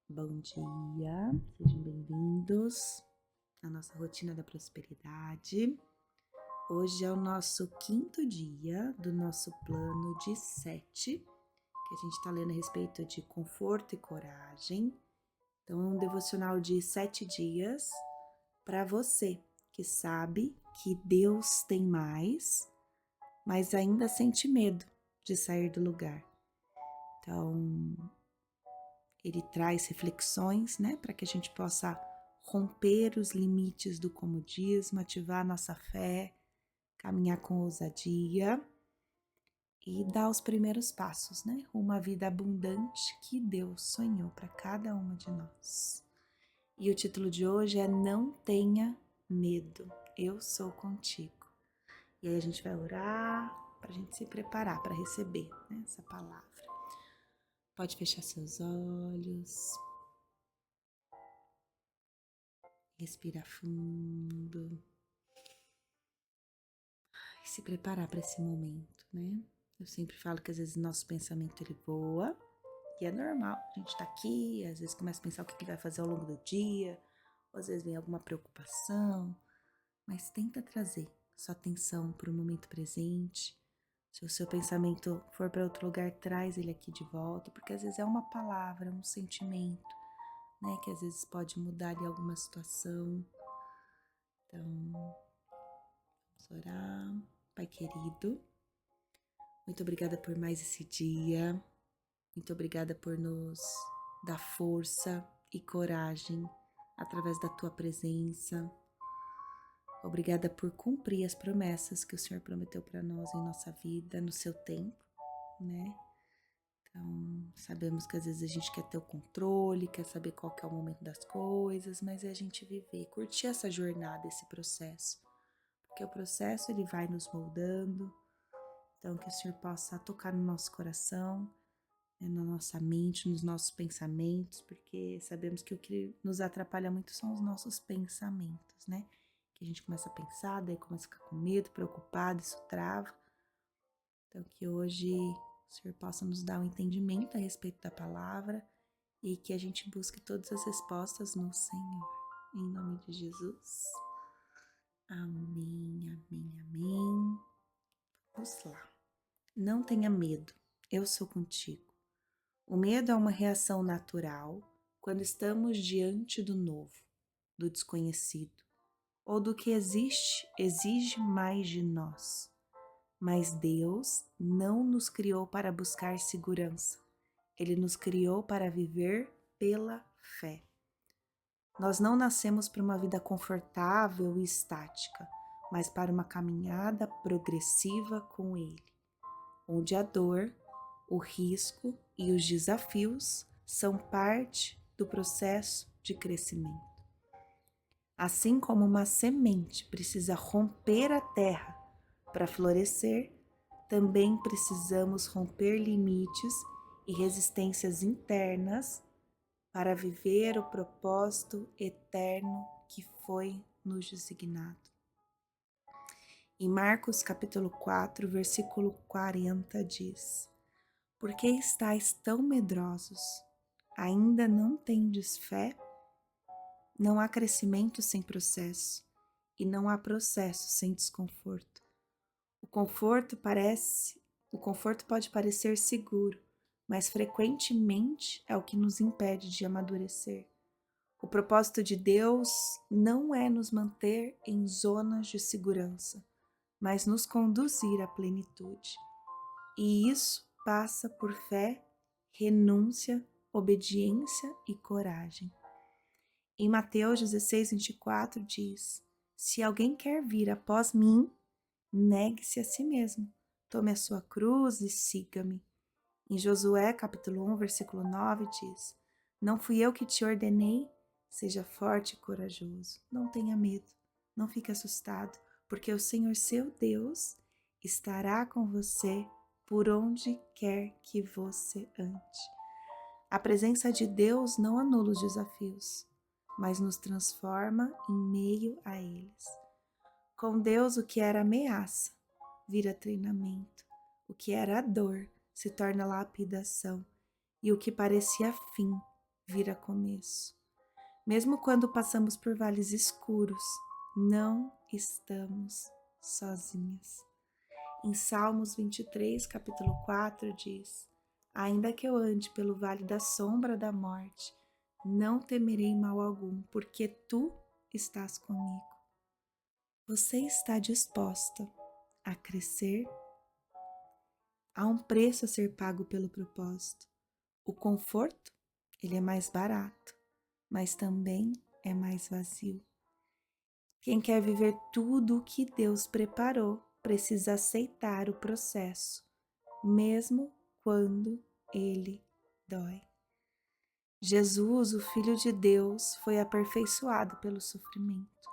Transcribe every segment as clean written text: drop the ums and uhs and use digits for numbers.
Bom dia, sejam bem-vindos à nossa rotina da prosperidade. Hoje é o nosso quinto dia do nosso plano de 7, que a gente está lendo a respeito de conforto e coragem. Então, é um devocional de 7 dias para você que sabe que Deus tem mais, mas ainda sente medo de sair do lugar. Então, ele traz reflexões, né, para que a gente possa romper os limites do comodismo, ativar a nossa fé, caminhar com ousadia e dar os primeiros passos, né, uma vida abundante que Deus sonhou para cada uma de nós. E o título de hoje é Não Tenha Medo, Eu Sou Contigo. E aí a gente vai orar para a gente se preparar para receber, né, essa palavra. Pode fechar seus olhos. Respira fundo e se preparar para esse momento, né? Eu sempre falo que às vezes nosso pensamento ele voa e é normal. A gente tá aqui, às vezes começa a pensar o que vai fazer ao longo do dia, ou às vezes vem alguma preocupação, mas tenta trazer sua atenção para o momento presente. Se o seu pensamento for para outro lugar, traz ele aqui de volta, porque às vezes é uma palavra, um sentimento, né? Que às vezes pode mudar ali alguma situação. Então, vamos orar. Pai querido, muito obrigada por mais esse dia. Muito obrigada por nos dar força e coragem através da tua presença. Obrigada por cumprir as promessas que o Senhor prometeu para nós em nossa vida, no seu tempo, né? Então, sabemos que às vezes a gente quer ter o controle, quer saber qual que é o momento das coisas, mas é a gente viver, curtir essa jornada, esse processo. Porque o processo ele vai nos moldando. Então, que o Senhor possa tocar no nosso coração, né, na nossa mente, nos nossos pensamentos, porque sabemos que o que nos atrapalha muito são os nossos pensamentos, né? Que a gente começa a pensar, daí começa a ficar com medo, preocupado, isso trava. Então, que hoje o Senhor possa nos dar um entendimento a respeito da palavra e que a gente busque todas as respostas no Senhor. Em nome de Jesus. Amém, amém, amém. Vamos lá. Não tenha medo, eu sou contigo. O medo é uma reação natural quando estamos diante do novo, do desconhecido, ou do que exige mais de nós. Mas Deus não nos criou para buscar segurança. Ele nos criou para viver pela fé. Nós não nascemos para uma vida confortável e estática, mas para uma caminhada progressiva com Ele, onde a dor, o risco e os desafios são parte do processo de crescimento. Assim como uma semente precisa romper a terra para florescer, também precisamos romper limites e resistências internas para viver o propósito eterno que foi nos designado. Em Marcos capítulo 4, versículo 40 diz: Por que estáis tão medrosos? Ainda não tendes fé? Não há crescimento sem processo, e não há processo sem desconforto. O conforto pode parecer seguro, mas frequentemente é o que nos impede de amadurecer. O propósito de Deus não é nos manter em zonas de segurança, mas nos conduzir à plenitude. E isso passa por fé, renúncia, obediência e coragem. Em Mateus 16, 24 diz: Se alguém quer vir após mim, negue-se a si mesmo, tome a sua cruz e siga-me. Em Josué capítulo 1, versículo 9 diz: Não fui eu que te ordenei? Seja forte e corajoso, não tenha medo, não fique assustado, porque o Senhor seu Deus estará com você por onde quer que você ande. A presença de Deus não anula os desafios, mas nos transforma em meio a eles. Com Deus, o que era ameaça vira treinamento, o que era dor se torna lapidação, e o que parecia fim vira começo. Mesmo quando passamos por vales escuros, não estamos sozinhas. Em Salmos 23, capítulo 4, diz: Ainda que eu ande pelo vale da sombra da morte, não temerei mal algum, porque tu estás comigo. Você está disposta a crescer? Há um preço a ser pago pelo propósito. O conforto, ele é mais barato, mas também é mais vazio. Quem quer viver tudo o que Deus preparou precisa aceitar o processo, mesmo quando ele dói. Jesus, o Filho de Deus, foi aperfeiçoado pelo sofrimento.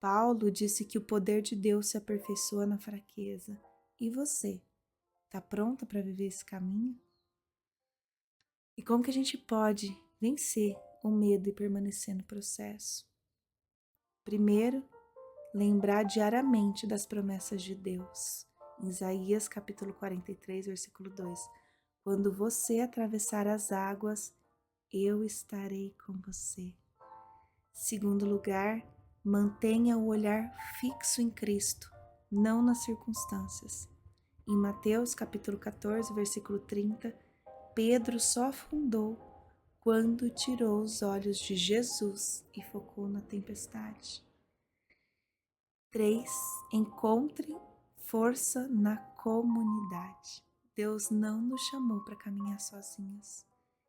Paulo disse que o poder de Deus se aperfeiçoa na fraqueza. E você, está pronta para viver esse caminho? E como que a gente pode vencer o medo e permanecer no processo? Primeiro, lembrar diariamente das promessas de Deus. Em Isaías capítulo 43, versículo 2. Quando você atravessar as águas, eu estarei com você. Segundo lugar, mantenha o olhar fixo em Cristo, não nas circunstâncias. Em Mateus capítulo 14, versículo 30, Pedro só afundou quando tirou os olhos de Jesus e focou na tempestade. 3. Encontre força na comunidade. Deus não nos chamou para caminhar sozinhas.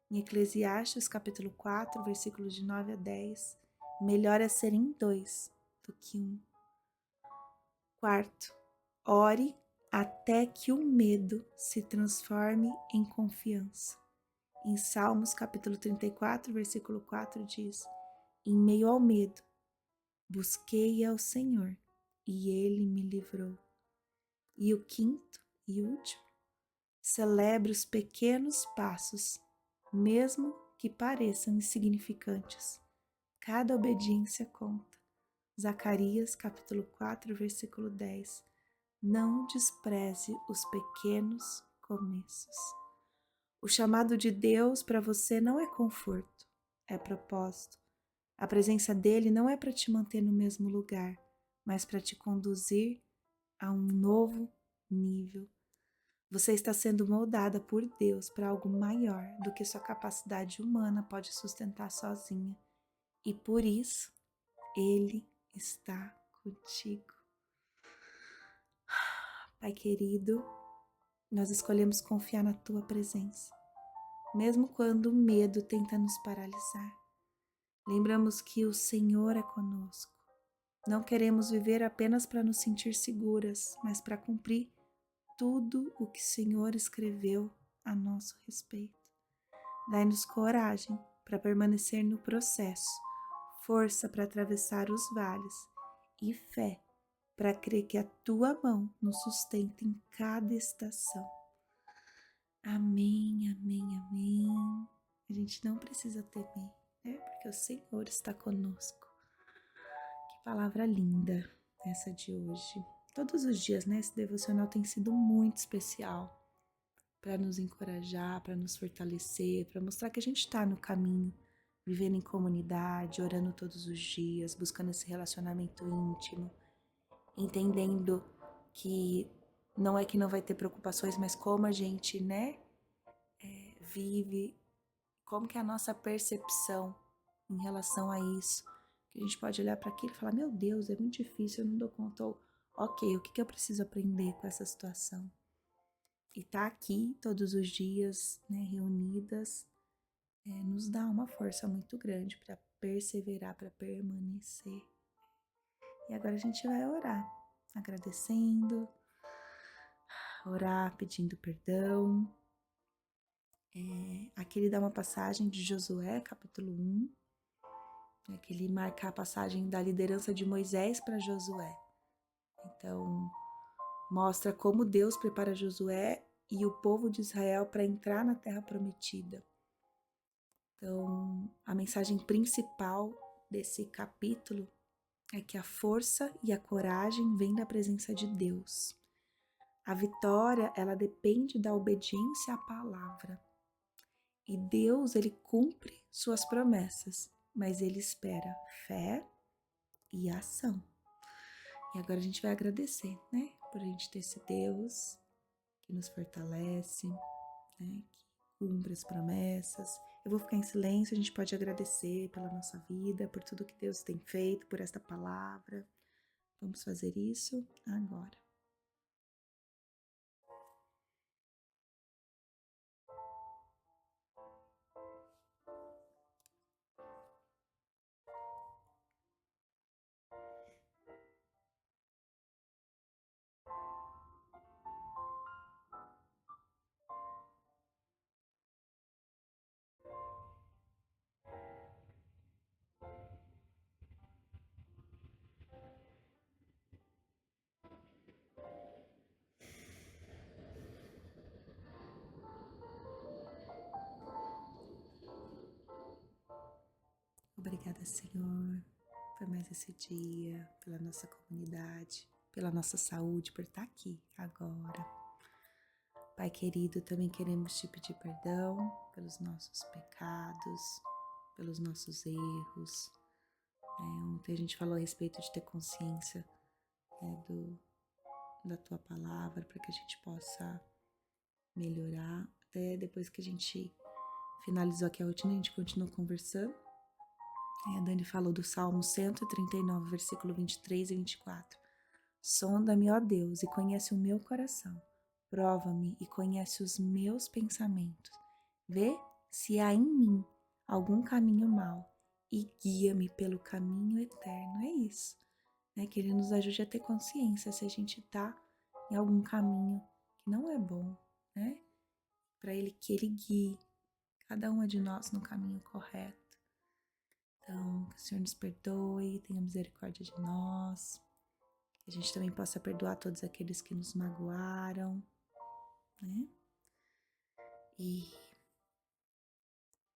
Em Eclesiastes capítulo 4, versículos de 9 a 10, melhor é ser em dois do que um. 4. Ore até que o medo se transforme em confiança. Em Salmos capítulo 34, versículo 4 diz: Em meio ao medo, busquei ao Senhor e ele me livrou. E o quinto e último, celebre os pequenos passos, mesmo que pareçam insignificantes. Cada obediência conta. Zacarias capítulo 4, versículo 10. Não despreze os pequenos começos. O chamado de Deus para você não é conforto, é propósito. A presença dele não é para te manter no mesmo lugar, mas para te conduzir a um novo nível. Você está sendo moldada por Deus para algo maior do que sua capacidade humana pode sustentar sozinha. E por isso, Ele está contigo. Pai querido, nós escolhemos confiar na Tua presença, mesmo quando o medo tenta nos paralisar. Lembramos que o Senhor é conosco. Não queremos viver apenas para nos sentir seguras, mas para cumprir tudo o que o Senhor escreveu a nosso respeito. Dai-nos coragem para permanecer no processo, força para atravessar os vales e fé para crer que a Tua mão nos sustenta em cada estação. Amém, amém, amém. A gente não precisa temer, né? Porque o Senhor está conosco. Que palavra linda essa de hoje. Todos os dias, né? Esse devocional tem sido muito especial para nos encorajar, para nos fortalecer, para mostrar que a gente está no caminho, vivendo em comunidade, orando todos os dias, buscando esse relacionamento íntimo, entendendo que não é que não vai ter preocupações, mas como a gente, né, vive, como que é a nossa percepção em relação a isso, que a gente pode olhar para aquilo e falar, meu Deus, é muito difícil, eu não dou conta, ou, ok, o que eu preciso aprender com essa situação? E tá aqui todos os dias, né, reunidas, nos dá uma força muito grande para perseverar, para permanecer. E agora a gente vai orar, agradecendo, orar pedindo perdão. Aqui ele dá uma passagem de Josué, capítulo 1, que ele marca a passagem da liderança de Moisés para Josué. Então, mostra como Deus prepara Josué e o povo de Israel para entrar na terra prometida. Então, a mensagem principal desse capítulo é que a força e a coragem vêm da presença de Deus. A vitória, ela depende da obediência à palavra. E Deus, ele cumpre suas promessas, mas ele espera fé e ação. E agora a gente vai agradecer, né? Por a gente ter esse Deus que nos fortalece, né? Que cumpre as promessas. Eu vou ficar em silêncio, a gente pode agradecer pela nossa vida, por tudo que Deus tem feito, por esta palavra. Vamos fazer isso agora. Obrigada, Senhor, por mais esse dia, pela nossa comunidade, pela nossa saúde, por estar aqui agora. Pai querido, também queremos te pedir perdão pelos nossos pecados, pelos nossos erros. Ontem a gente falou a respeito de ter consciência, da tua palavra, para que a gente possa melhorar. Até depois que a gente finalizou aqui a rotina, a gente continuou conversando. A Dani falou do Salmo 139, versículo 23 e 24. Sonda-me, ó Deus, e conhece o meu coração. Prova-me e conhece os meus pensamentos. Vê se há em mim algum caminho mau e guia-me pelo caminho eterno. É isso, né? Que ele nos ajude a ter consciência se a gente está em algum caminho que não é bom, né? Para ele que ele guie cada uma de nós no caminho correto. Então, que o Senhor nos perdoe, tenha misericórdia de nós, que a gente também possa perdoar todos aqueles que nos magoaram, né? E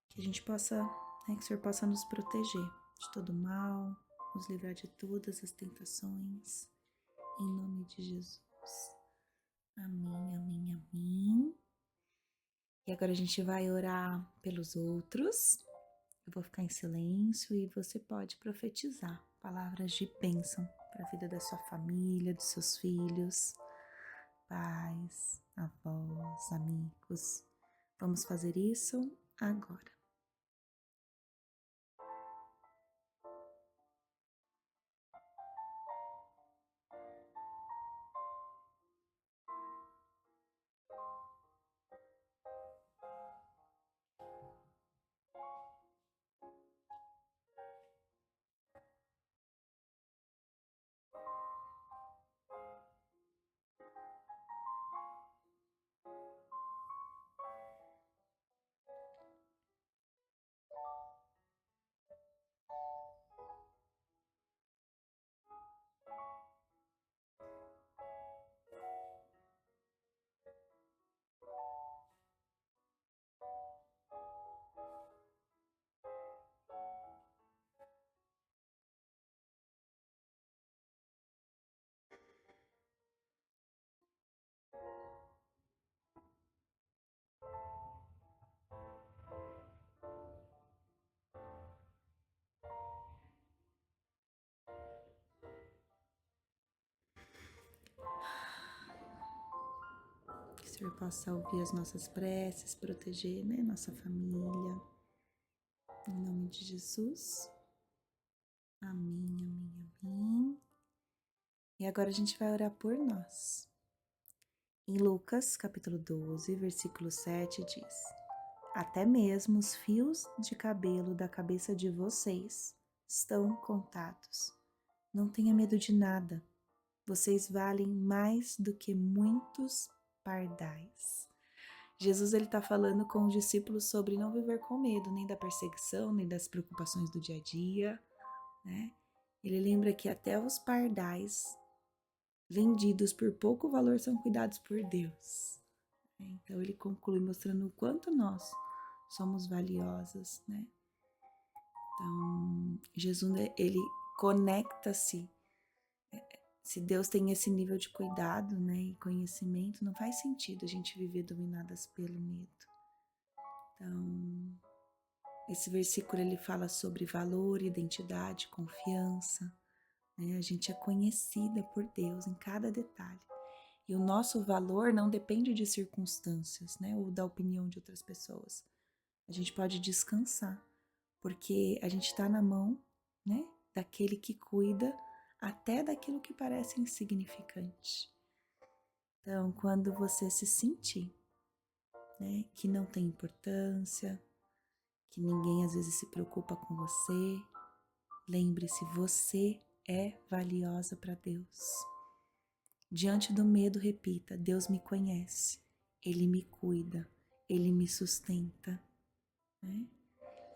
que a gente possa, né, que o Senhor possa nos proteger de todo mal, nos livrar de todas as tentações, em nome de Jesus. Amém, amém, amém. E agora a gente vai orar pelos outros. Eu vou ficar em silêncio e você pode profetizar palavras de bênção para a vida da sua família, dos seus filhos, pais, avós, amigos. Vamos fazer isso agora. Que o Senhor possa ouvir as nossas preces, proteger, né, nossa família. Em nome de Jesus. Amém, amém, amém. E agora a gente vai orar por nós. Em Lucas, capítulo 12, versículo 7 diz: Até mesmo os fios de cabelo da cabeça de vocês estão contados. Não tenha medo de nada. Vocês valem mais do que muitos pardais. Jesus ele está falando com os discípulos sobre não viver com medo, nem da perseguição, nem das preocupações do dia a dia, né? Ele lembra que até os pardais vendidos por pouco valor são cuidados por Deus. Então ele conclui mostrando o quanto nós somos valiosas, né? Então Jesus ele conecta-se. Se Deus tem esse nível de cuidado, né, e conhecimento, não faz sentido a gente viver dominadas pelo medo. Então, Esse versículo ele fala sobre valor, identidade, confiança, né? A gente é conhecida por Deus em cada detalhe. E o nosso valor não depende de circunstâncias, né? Ou da opinião de outras pessoas. A gente pode descansar, porque a gente está na mão, né? Daquele que cuida até daquilo que parece insignificante. Então, quando você se sentir, né, que não tem importância, que ninguém às vezes se preocupa com você, lembre-se, você é valiosa para Deus. Diante do medo, repita: Deus me conhece, Ele me cuida, Ele me sustenta, né?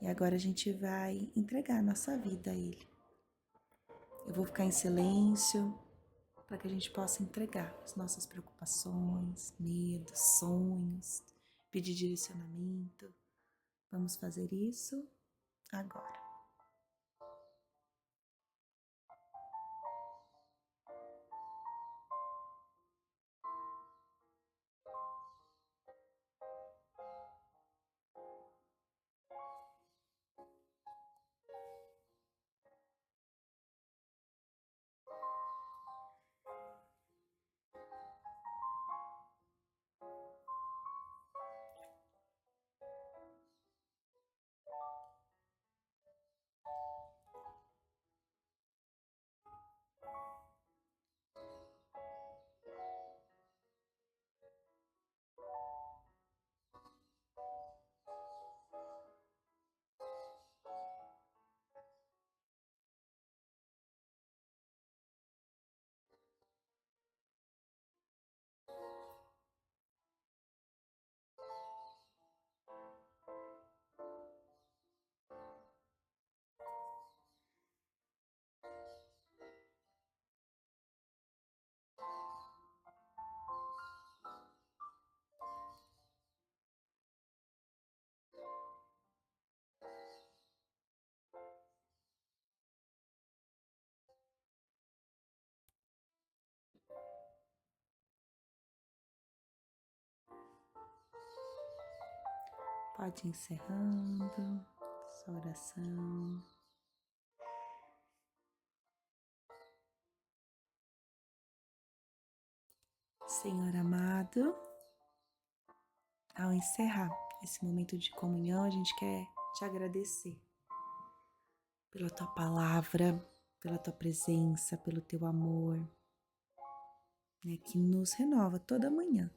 E agora a gente vai entregar a nossa vida a Ele. Eu vou ficar em silêncio para que a gente possa entregar as nossas preocupações, medos, sonhos, pedir direcionamento. Vamos fazer isso agora. Pode ir encerrando sua oração. Senhor amado, ao encerrar esse momento de comunhão, a gente quer te agradecer pela tua palavra, pela tua presença, pelo teu amor, né, que nos renova toda manhã.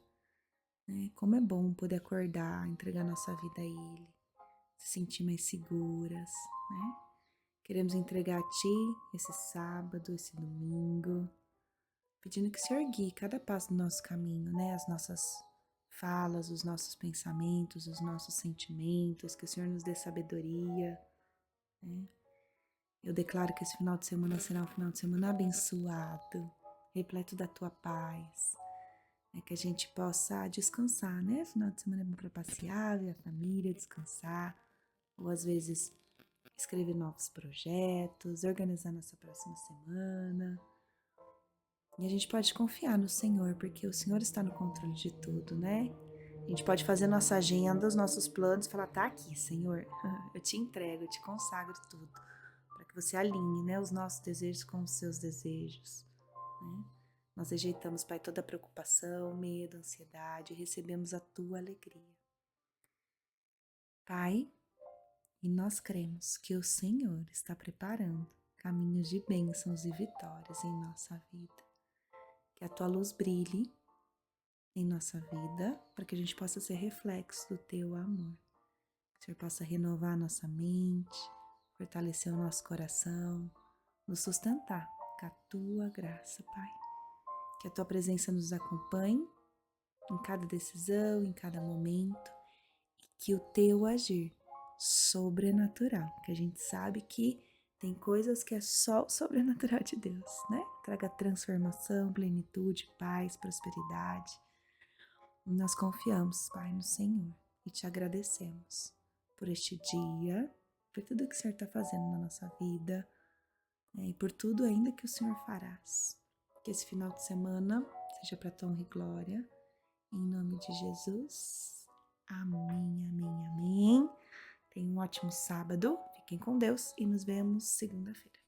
Né? Como é bom poder acordar, entregar nossa vida a Ele, se sentir mais seguras, né? Queremos entregar a Ti esse sábado, esse domingo, pedindo que o Senhor guie cada passo do nosso caminho, né? As nossas falas, os nossos pensamentos, os nossos sentimentos, que o Senhor nos dê sabedoria, né? Eu declaro que esse final de semana será um final de semana abençoado, repleto da Tua paz, né? Que a gente possa descansar, né? Final de semana é bom para passear, ver a família, descansar, ou às vezes escrever novos projetos, organizar nossa próxima semana. E a gente pode confiar no Senhor, porque o Senhor está no controle de tudo, né? A gente pode fazer nossa agenda, os nossos planos, falar: tá aqui, Senhor, eu te entrego, eu te consagro tudo, para que você alinhe, né, os nossos desejos com os seus desejos, né? Nós rejeitamos, Pai, toda preocupação, medo, ansiedade, e recebemos a tua alegria. Pai, e nós cremos que o Senhor está preparando caminhos de bênçãos e vitórias em nossa vida. Que a tua luz brilhe em nossa vida, para que a gente possa ser reflexo do teu amor. Que o Senhor possa renovar a nossa mente, fortalecer o nosso coração, nos sustentar com a tua graça, Pai. Que a tua presença nos acompanhe em cada decisão, em cada momento, e que o teu agir sobrenatural, que a gente sabe que tem coisas que é só o sobrenatural de Deus, né? Traga transformação, plenitude, paz, prosperidade. E nós confiamos, Pai, no Senhor e te agradecemos por este dia, por tudo que o Senhor está fazendo na nossa vida, né? E por tudo ainda que o Senhor farás. Que esse final de semana seja para tua honra e glória. Em nome de Jesus. Amém, amém, amém. Tenham um ótimo sábado, fiquem com Deus e nos vemos segunda-feira.